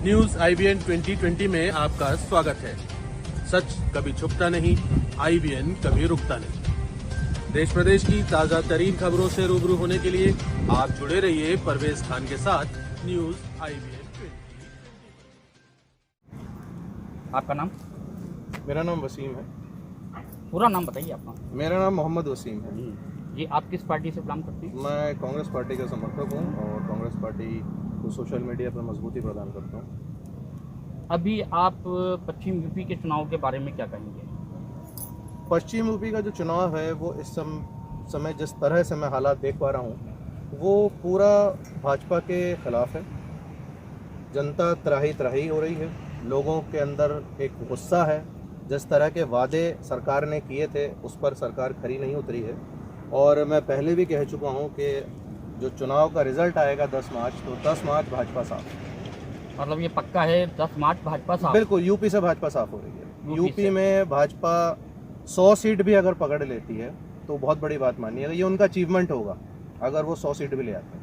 News IBN 2020 में आपका स्वागत है। सच कभी छुपता नहीं, IBN कभी रुकता नहीं। देश प्रदेश की ताजा तरीन खबरों से रूबरू होने के लिए आप जुड़े रहिए परवेज खान के साथ न्यूज IBN 2020। आपका नाम? मेरा नाम वसीम है। पूरा नाम बताइए आपका। मेरा नाम मोहम्मद वसीम है। जी, आप किस पार्टी से बिलोंग करते हैं? मैं कांग्रेस पार्टी का समर्थक हूँ और कांग्रेस पार्टी को सोशल मीडिया पर मजबूती प्रदान करता हूँ। अभी आप पश्चिम यूपी के चुनाव के बारे में क्या कहेंगे? पश्चिम यूपी का जो चुनाव है वो इस समय जिस तरह से मैं हालात देख पा रहा हूँ वो पूरा भाजपा के खिलाफ है। जनता त्राही हो रही है, लोगों के अंदर एक गुस्सा है। जिस तरह के वादे सरकार ने किए थे उस पर सरकार खरी नहीं उतरी है। और मैं पहले भी कह चुका हूँ कि जो चुनाव का रिजल्ट आएगा 10 मार्च, तो 10 मार्च भाजपा साफ। मतलब ये पक्का है 10 मार्च भाजपा साफ? बिल्कुल, यूपी से भाजपा साफ हो रही है। यूपी में भाजपा 100 सीट भी अगर पकड़ लेती है तो बहुत बड़ी बात मानिएगा, ये उनका अचीवमेंट होगा अगर वो 100 सीट भी ले आते हैं।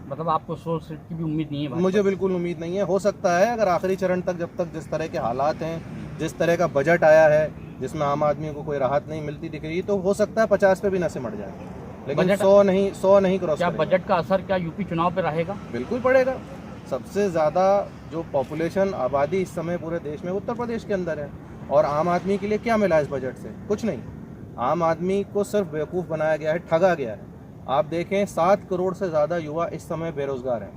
मतलब आपको 100 सीट की भी उम्मीद नहीं है? मुझे बिल्कुल उम्मीद नहीं है। हो सकता है अगर आखिरी चरण तक, जब तक जिस तरह के हालात हैं, जिस तरह का बजट आया है जिसमें आम आदमी को कोई राहत नहीं मिलती दिख रही, तो हो सकता है 50 पे भी न सिमट जाए, लेकिन 100 नहीं क्रॉस क्या करेगा। बजट का असर क्या यूपी चुनाव पे रहेगा? बिल्कुल पड़ेगा। सबसे ज़्यादा जो पॉपुलेशन आबादी इस समय पूरे देश में उत्तर प्रदेश के अंदर है, और आम आदमी के लिए क्या मिला इस बजट से? कुछ नहीं। आम आदमी को सिर्फ बेवकूफ़ बनाया गया है, ठगा गया है। आप देखें 7 करोड़ से ज़्यादा युवा इस समय बेरोज़गार हैं।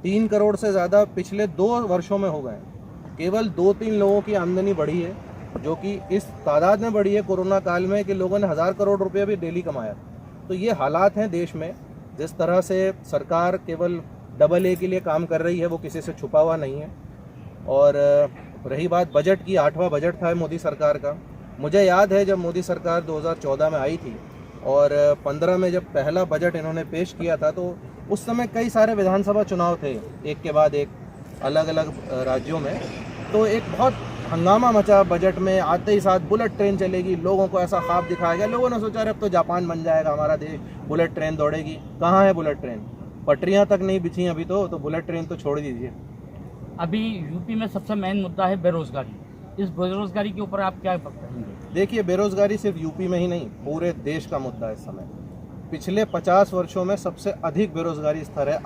3 करोड़ से ज़्यादा पिछले 2 वर्षों में हो गए हैं। केवल 2-3 लोगों की आमदनी बढ़ी है, जो कि इस तादाद में बढ़ी है कोरोना काल में कि लोगों ने 1000 करोड़ रुपये भी डेली कमाया। तो ये हालात हैं देश में। जिस तरह से सरकार केवल AA के लिए काम कर रही है वो किसी से छुपा हुआ नहीं है। और रही बात बजट की, 8वां बजट था मोदी सरकार का। मुझे याद है जब मोदी सरकार 2014 में आई थी और 15 में जब पहला बजट इन्होंने पेश किया था, तो उस समय कई सारे विधानसभा चुनाव थे एक के बाद एक अलग अलग राज्यों में। तो एक बहुत हंगामा मचा बजट में। आते ही साथ बुलेट ट्रेन चलेगी, लोगों को ऐसा ख्वाब दिखाया गया। लोगों ने सोचा अब तो जापान बन जाएगा हमारा देश, बुलेट ट्रेन दौड़ेगी। कहाँ है बुलेट ट्रेन? पटरियाँ तक नहीं बिछी अभी तो बुलेट ट्रेन तो छोड़ दीजिए। अभी यूपी में सबसे मेन मुद्दा है बेरोजगारी। इस बेरोजगारी के ऊपर आप क्या कहेंगे? देखिए, बेरोजगारी सिर्फ यूपी में ही नहीं, पूरे देश का मुद्दा है इस समय। पिछले 50 वर्षों में सबसे अधिक बेरोजगारी स्तर है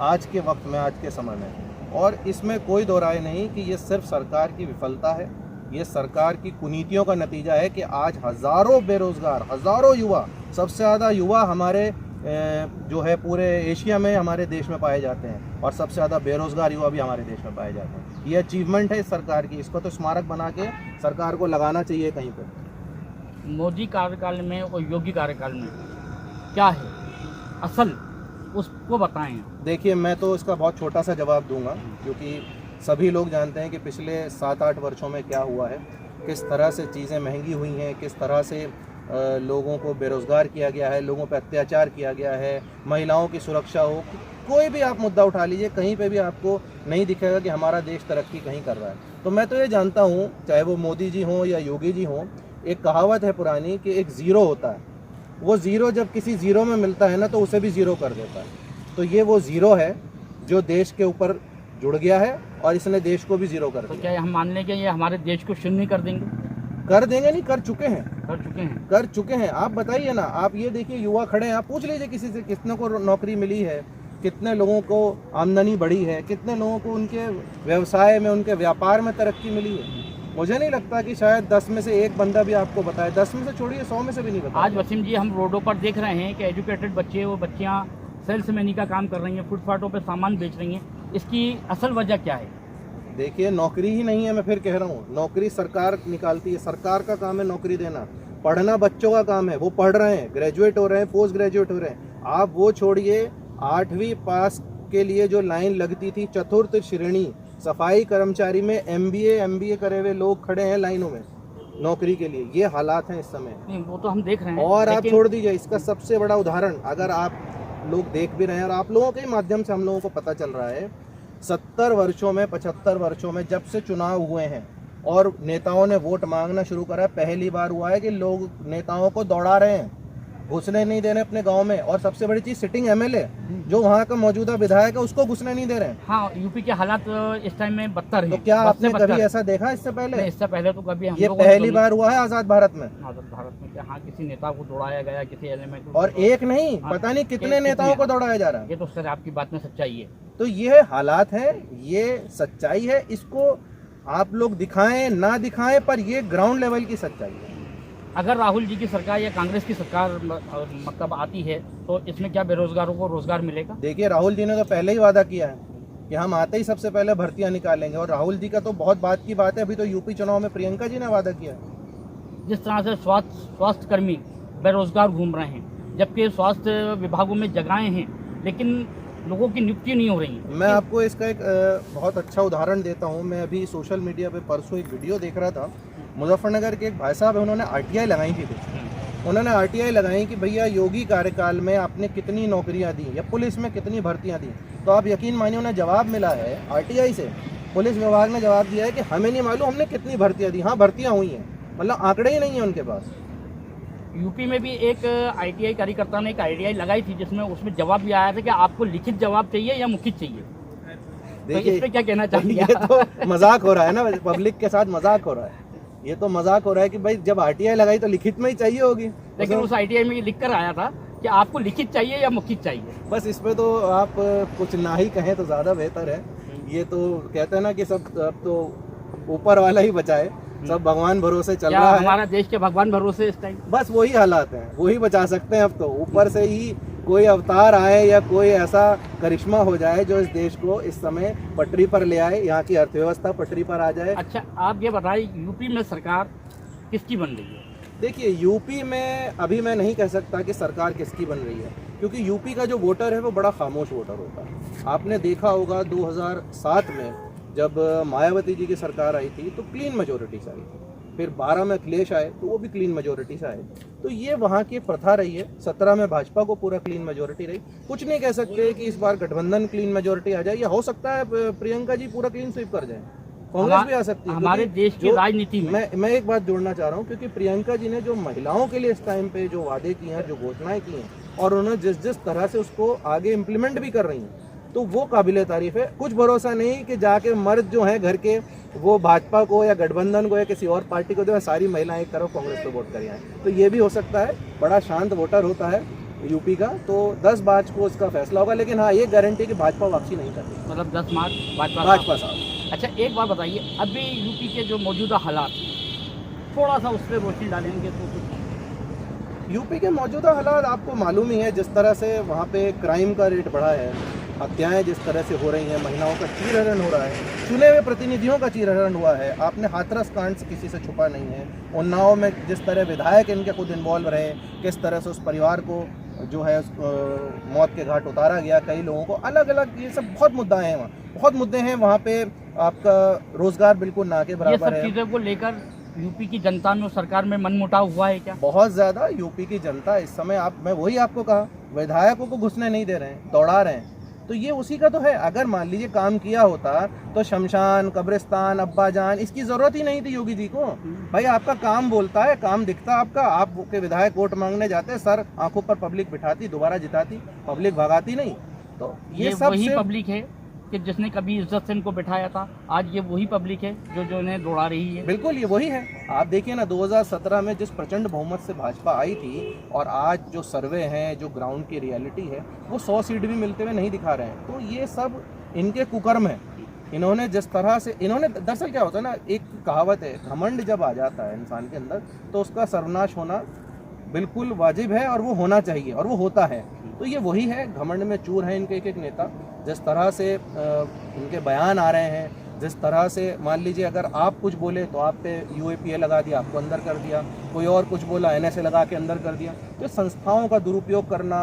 आज के वक्त में, आज के समय में। और इसमें कोई दो राय नहीं कि ये सिर्फ सरकार की विफलता है, ये सरकार की कुनीतियों का नतीजा है कि आज हज़ारों बेरोजगार, हज़ारों युवा, सबसे ज़्यादा युवा हमारे जो है पूरे एशिया में हमारे देश में पाए जाते हैं, और सबसे ज़्यादा बेरोजगार युवा भी हमारे देश में पाए जाते हैं। ये अचीवमेंट है इस सरकार की, इसको तो स्मारक बना के सरकार को लगाना चाहिए कहीं पर। मोदी कार्यकाल में और योगी कार्यकाल में क्या है असल, उसको बताएं। देखिए, मैं तो इसका बहुत छोटा सा जवाब दूंगा, क्योंकि सभी लोग जानते हैं कि पिछले 7-8 वर्षों में क्या हुआ है, किस तरह से चीज़ें महंगी हुई हैं, किस तरह से लोगों को बेरोज़गार किया गया है, लोगों पर अत्याचार किया गया है, महिलाओं की सुरक्षा हो, कोई भी आप मुद्दा उठा लीजिए, कहीं पे भी आपको नहीं दिखेगा कि हमारा देश तरक्की कहीं कर रहा है। तो मैं तो ये जानता हूँ, चाहे वो मोदी जी हों या योगी जी हों, एक कहावत है पुरानी कि एक ज़ीरो होता है, वो ज़ीरो जब किसी ज़ीरो में मिलता है ना तो उसे भी ज़ीरो कर देता है। तो ये वो ज़ीरो है जो देश के ऊपर जुड़ गया है और इसने देश को भी ज़ीरो कर दिया। तो क्या हम मान लें कि ये हमारे देश को शून्य कर देंगे? कर देंगे नहीं, कर चुके हैं। आप बताइए ना, आप ये देखिए युवा खड़े हैं, आप पूछ लीजिए किसी से, कितने को नौकरी मिली है, कितने लोगों को आमदनी बढ़ी है, कितने लोगों को उनके व्यवसाय में, उनके व्यापार में तरक्की मिली है। मुझे नहीं लगता कि शायद 10 में से एक बंदा भी आपको बताए, 10 में से छोड़िए 100 में से भी नहीं बताए। आज वसीम जी, हम रोडों पर देख रहे हैं कि एजुकेटेड बच्चे और बच्चियाँ सेल्समैनी का काम कर रही हैं, फुटपाथों पर सामान बेच रही हैं। इसकी असल वजह क्या है? देखिए, नौकरी ही नहीं है। मैं फिर कह रहा हूँ, नौकरी सरकार निकालती है, सरकार का काम है नौकरी देना। पढ़ना बच्चों का काम है, वो पढ़ रहे हैं, ग्रेजुएट हो रहे हैं, पोस्ट ग्रेजुएट हो रहे हैं। आप वो छोड़िए, 8वीं पास के लिए जो लाइन लगती थी, चतुर्थ श्रेणी सफाई कर्मचारी में MBA करे हुए लोग खड़े हैं लाइनों में नौकरी के लिए। ये हालात हैं इस समय। नहीं, वो तो हम देख रहे हैं। और आप छोड़ दीजिए, इसका सबसे बड़ा उदाहरण अगर आप लोग देख भी रहे हैं और आप लोगों के माध्यम से हम लोगों को पता चल रहा है, 70 वर्षों में, 75 वर्षों में जब से चुनाव हुए हैं और नेताओं ने वोट मांगना शुरू करा, पहली बार हुआ है कि लोग नेताओं को दौड़ा रहे हैं। घुसने नहीं दे रहे अपने गांव में, और सबसे बड़ी चीज सिटिंग एमएलए जो वहाँ का मौजूदा विधायक है उसको घुसने नहीं दे रहे हैं। हाँ, यूपी के हालात इस टाइम में बदतर हैं। तो क्या बद से आपने बदतर। कभी ऐसा देखा इससे पहले? नहीं, इससे पहले तो कभी हम ये लोगों ने पहली तो बार हुआ है आजाद भारत में। नहीं- आजाद भारत में क्या, हाँ, किसी नेता को दौड़ाया गया, किसी एलिमेंट को, और एक नहीं, हाँ, पता नहीं कितने कितने नेताओं को हैं। दौड़ाया जा रहा है। ये तो सर आपकी बात में सच्चाई है। तो ये हालात है, ये सच्चाई है, इसको आप लोग दिखाएं ना दिखाएं, पर ये ग्राउंड लेवल की सच्चाई है। अगर राहुल जी की सरकार या कांग्रेस की सरकार मतलब आती है तो इसमें क्या बेरोजगारों को रोजगार मिलेगा? देखिए, राहुल जी ने तो पहले ही वादा किया है कि हम आते ही सबसे पहले भर्तियां निकालेंगे, और राहुल जी का तो बहुत बात की बात है, अभी तो यूपी चुनाव में प्रियंका जी ने वादा किया है। जिस तरह से स्वास्थ्य कर्मी बेरोजगार घूम रहे हैं, जबकि स्वास्थ्य विभागों में जगहें हैं लेकिन लोगों की नियुक्ति नहीं हो रही है। मैं आपको इसका एक बहुत अच्छा उदाहरण देता हूं। मैं अभी सोशल मीडिया पे परसों एक वीडियो देख रहा था, मुजफ्फरनगर के एक भाई साहब है, उन्होंने आरटीआई लगाई थी कुछ। उन्होंने आरटीआई लगाई कि भैया योगी कार्यकाल में आपने कितनी नौकरियां दी या पुलिस में कितनी भर्तियां दी। तो आप यकीन मानिए उन्हें जवाब मिला है आरटीआई से, पुलिस विभाग ने जवाब दिया है कि हमें नहीं मालूम हमने कितनी भर्तियां दी। हाँ, भर्तियां हुई हैं, मतलब आंकड़े ही नहीं है उनके पास। यूपी में भी एक आईटीआई कार्यकर्ता ने एक आईटीआई लगाई थी जिसमें उसमें जवाब भी आया था कि आपको लिखित जवाब चाहिए या मौखिक चाहिए। तो इस पे क्या कहना चाहिए? ये तो मजाक हो रहा है ना, पब्लिक के साथ मजाक हो रहा है। ये तो मजाक हो रहा है कि भाई जब आरटीआई लगाई तो लिखित में ही चाहिए होगी, लेकिन उस आईटीआई में लिख कर आया था कि आपको लिखित चाहिए या मौखिक चाहिए। बस इस पे तो आप कुछ ना ही कहें तो ज्यादा बेहतर है। ये तो कहते हैं ना कि सब अब तो ऊपर वाला ही बचाए, सब भगवान भरोसे चल क्या रहा है। हमारा देश के भगवान भरोसे इस टाइम? बस वही हालात हैं, वही बचा सकते हैं। अब तो ऊपर से ही कोई अवतार आए या कोई ऐसा करिश्मा हो जाए जो इस देश को इस समय पटरी पर ले आए, यहाँ की अर्थव्यवस्था पटरी पर आ जाए। अच्छा, आप ये बताइए यूपी में सरकार किसकी बन रही है? देखिए, यूपी में अभी मैं नहीं कह सकता कि सरकार किसकी बन रही है, क्योंकि यूपी का जो वोटर है वो बड़ा खामोश वोटर होता है। आपने देखा होगा 2007 में जब मायावती जी की सरकार आई थी तो क्लीन मेजोरिटी से आई थी, फिर 12 में अखिलेश आए तो वो भी क्लीन मेजोरिटी से आए। तो ये वहाँ की एक प्रथा रही है। 17 में भाजपा को पूरा क्लीन मेजोरिटी रही। कुछ नहीं कह सकते कि इस बार गठबंधन क्लीन मेजोरिटी आ जाए, या हो सकता है प्रियंका जी पूरा क्लीन स्वीप कर जाए, कांग्रेस भी आ सकती है। हमारे देश की राजनीति में मैं एक बात जोड़ना चाह रहा हूँ, क्योंकि प्रियंका जी ने जो महिलाओं के लिए इस टाइम पे जो वादे किए हैं, जो घोषणाएं की हैं, और उन्होंने जिस जिस तरह से उसको आगे इम्प्लीमेंट भी कर रही हैं, तो वो काबिले तारीफ है। कुछ भरोसा नहीं कि जाके मर्द जो हैं घर के वो भाजपा को या गठबंधन को या किसी और पार्टी को दे, सारी महिलाएं एक तरफ कांग्रेस को वोट कर आए। तो ये भी हो सकता है। बड़ा शांत वोटर होता है यूपी का, तो 10 मार्च को उसका फैसला होगा। लेकिन हाँ, ये गारंटी कि भाजपा वापसी नहीं करेगी। मतलब 10 मार्च भाजपा साहब। अच्छा, एक बात बताइए, अभी यूपी के जो मौजूदा हालात, थोड़ा सा उस पर रोशनी डालेंगे तो कुछ? यूपी के मौजूदा हालात आपको मालूम ही है, जिस तरह से वहाँ पे क्राइम का रेट बढ़ा है, हत्याएं जिस तरह से हो रही हैं, महिलाओं का चीरहरण हो रहा है, चुने हुए प्रतिनिधियों का चीरहरण हुआ है। आपने हाथरस कांड से किसी से छुपा नहीं है। उन्नाव में जिस तरह विधायक इनके खुद इन्वॉल्व रहे, किस तरह से उस परिवार को जो है मौत के घाट उतारा गया, कई लोगों को अलग अलग, ये सब बहुत मुद्दा है वहाँ, बहुत मुद्दे हैं वहाँ पे। आपका रोजगार बिल्कुल ना के बराबर है। ये सब चीज़ों को लेकर यूपी की जनता में और सरकार में मनमुटाव हुआ है क्या? बहुत ज़्यादा। यूपी की जनता इस समय, मैं वही आपको कहा, विधायकों को घुसने नहीं दे रहे हैं, दौड़ा रहे हैं। तो ये उसी का तो है। अगर मान लीजिए काम किया होता तो शमशान, कब्रिस्तान, अब्बाजान, इसकी जरूरत ही नहीं थी योगी जी को। भाई आपका काम बोलता है, काम दिखता आपका। आपके विधायक वोट मांगने जाते, सर आंखों पर पब्लिक बिठाती, दोबारा जिताती, पब्लिक भगाती नहीं। तो ये सब वही पब्लिक है कि जिसने कभी इज्जत से इनको बिठाया था, आज ये वही पब्लिक है जो इन्हें दौड़ा रही है। बिल्कुल, ये वही है। आप देखिए ना, 2017 में जिस प्रचंड बहुमत से भाजपा आई थी, और आज जो सर्वे हैं, जो ग्राउंड की रियलिटी है, वो 100 सीट भी मिलते हुए नहीं दिखा रहे हैं। तो ये सब इनके कुकर्म है। इन्होंने जिस तरह से, इन्होंने दरअसल क्या होता है ना, एक कहावत है, घमंड जब आ जाता है इंसान के अंदर तो उसका सर्वनाश होना बिल्कुल वाजिब है, और वो होना चाहिए, और वो होता है। तो ये वही है, घमंड में चूर है इनके एक एक नेता। जिस तरह से इनके बयान आ रहे हैं, जिस तरह से मान लीजिए अगर आप कुछ बोले तो आप पे यूएपीए लगा दिया, आपको अंदर कर दिया, कोई और कुछ बोला एनएसए लगा के अंदर कर दिया। तो संस्थाओं का दुरुपयोग करना,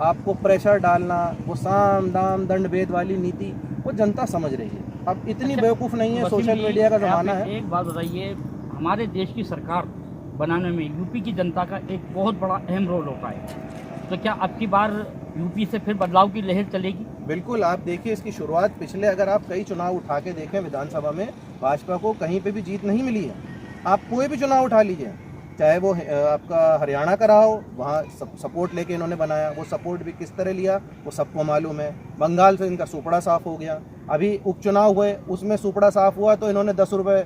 आपको प्रेशर डालना, वो साम दाम दंड भेद वाली नीति, वो जनता समझ रही है। अब इतनी बेवकूफ़ नहीं है, सोशल मीडिया का ज़माना है। एक बात बताइए, हमारे देश की सरकार बनाने में यूपी की जनता का एक बहुत बड़ा अहम रोल होता है। तो क्या अब की बार यूपी से फिर बदलाव की लहर चलेगी? बिल्कुल। आप देखिए इसकी शुरुआत पिछले, अगर आप कई चुनाव उठा के देखें विधानसभा में, भाजपा को कहीं पे भी जीत नहीं मिली है। आप कोई भी चुनाव उठा लीजिए, चाहे वो आपका हरियाणा का रहा हो, वहाँ सपोर्ट लेके इन्होंने बनाया। वो सपोर्ट भी किस तरह लिया वो सबको मालूम है। बंगाल से इनका सुपड़ा साफ हो गया। अभी उपचुनाव हुए, उसमें सुपड़ा साफ हुआ तो इन्होंने 10 रुपये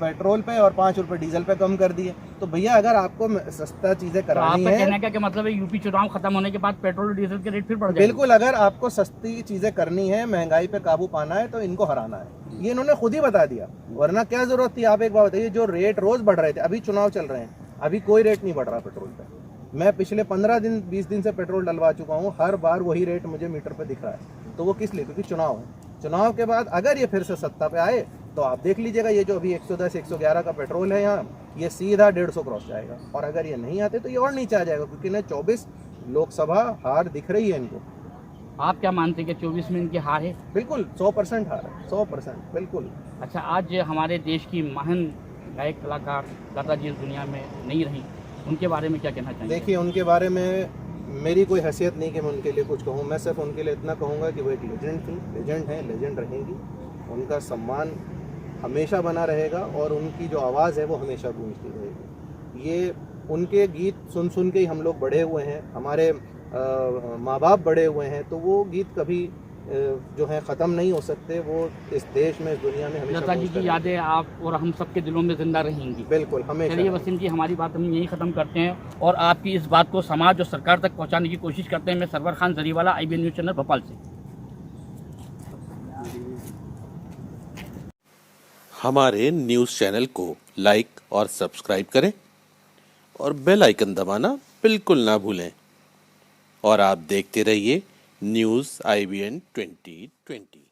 पेट्रोल पे और 5 रुपये डीजल पे कम कर दिए। तो भैया अगर आपको सस्ता चीज़ें तो करानी आपका है, कहने का क्या मतलब है, यूपी चुनाव खत्म होने के बाद पेट्रोल और डीजल के रेट फिर बढ़ जाएंगे? बिल्कुल, अगर आपको सस्ती चीज़ें करनी है, महंगाई पे काबू पाना है, तो इनको हराना है। ये इन्होंने खुद ही बता दिया, वरना क्या जरूरत थी। आप एक बात बताइए, जो रेट रोज बढ़ रहे थे, अभी चुनाव चल रहे हैं, अभी कोई रेट नहीं बढ़ रहा पेट्रोल पे। मैं पिछले 15 दिन 20 दिन से पेट्रोल डलवा चुका हूँ, हर बार वही रेट मुझे मीटर पे दिख रहा है। तो वो किस लिए? क्योंकि चुनाव है। चुनाव के बाद अगर ये फिर से सत्ता पे आए तो आप देख लीजिएगा, ये जो अभी 110 111 का पेट्रोल है यहाँ, ये सीधा 150 क्रॉस जाएगा। और अगर ये नहीं आते तो ये और नीचे आ जाएगा, क्योंकि ना 24 लोकसभा हार दिख रही है इनको। आप क्या मानते हैं कि 24 में इनकी हार है? बिल्कुल 100% हार है, 100% बिल्कुल। अच्छा, आज हमारे देश की महान गायक कलाकार लता जी इस दुनिया में नहीं रही, उनके बारे में क्या कहना चाहेंगे? देखिए, उनके बारे में मेरी कोई हैसियत नहीं कि मैं उनके लिए कुछ कहूँ। मैं सिर्फ उनके लिए इतना कहूँगा कि वो एक लेजेंड थी, लेजेंड हैं, लेजेंड रहेंगी। उनका सम्मान हमेशा बना रहेगा और उनकी जो आवाज़ है वो हमेशा गूंजती रहेगी। ये उनके गीत सुन सुन के ही हम लोग बड़े हुए हैं, हमारे माँ बाप बड़े हुए हैं, तो वो गीत कभी जो है ख़त्म नहीं हो सकते। वो इस देश में, इस दुनिया में हमेशा लता जी गूंजते की यादें आप और हम सबके दिलों में जिंदा रहेंगी। रहेंगी। बिल्कुल, हमेशा। चलिए वसीम जी, हमारी बात हम यही ख़त्म करते हैं और आपकी इस बात को समाज और सरकार तक पहुंचाने की कोशिश करते हैं। मैं Sarwar Khan Jariwala, IBN news channel Bhopal से। हमारे न्यूज़ चैनल को लाइक और सब्सक्राइब करें और बेल आइकन दबाना बिल्कुल ना भूलें। और आप देखते रहिए न्यूज़ IBN 2020।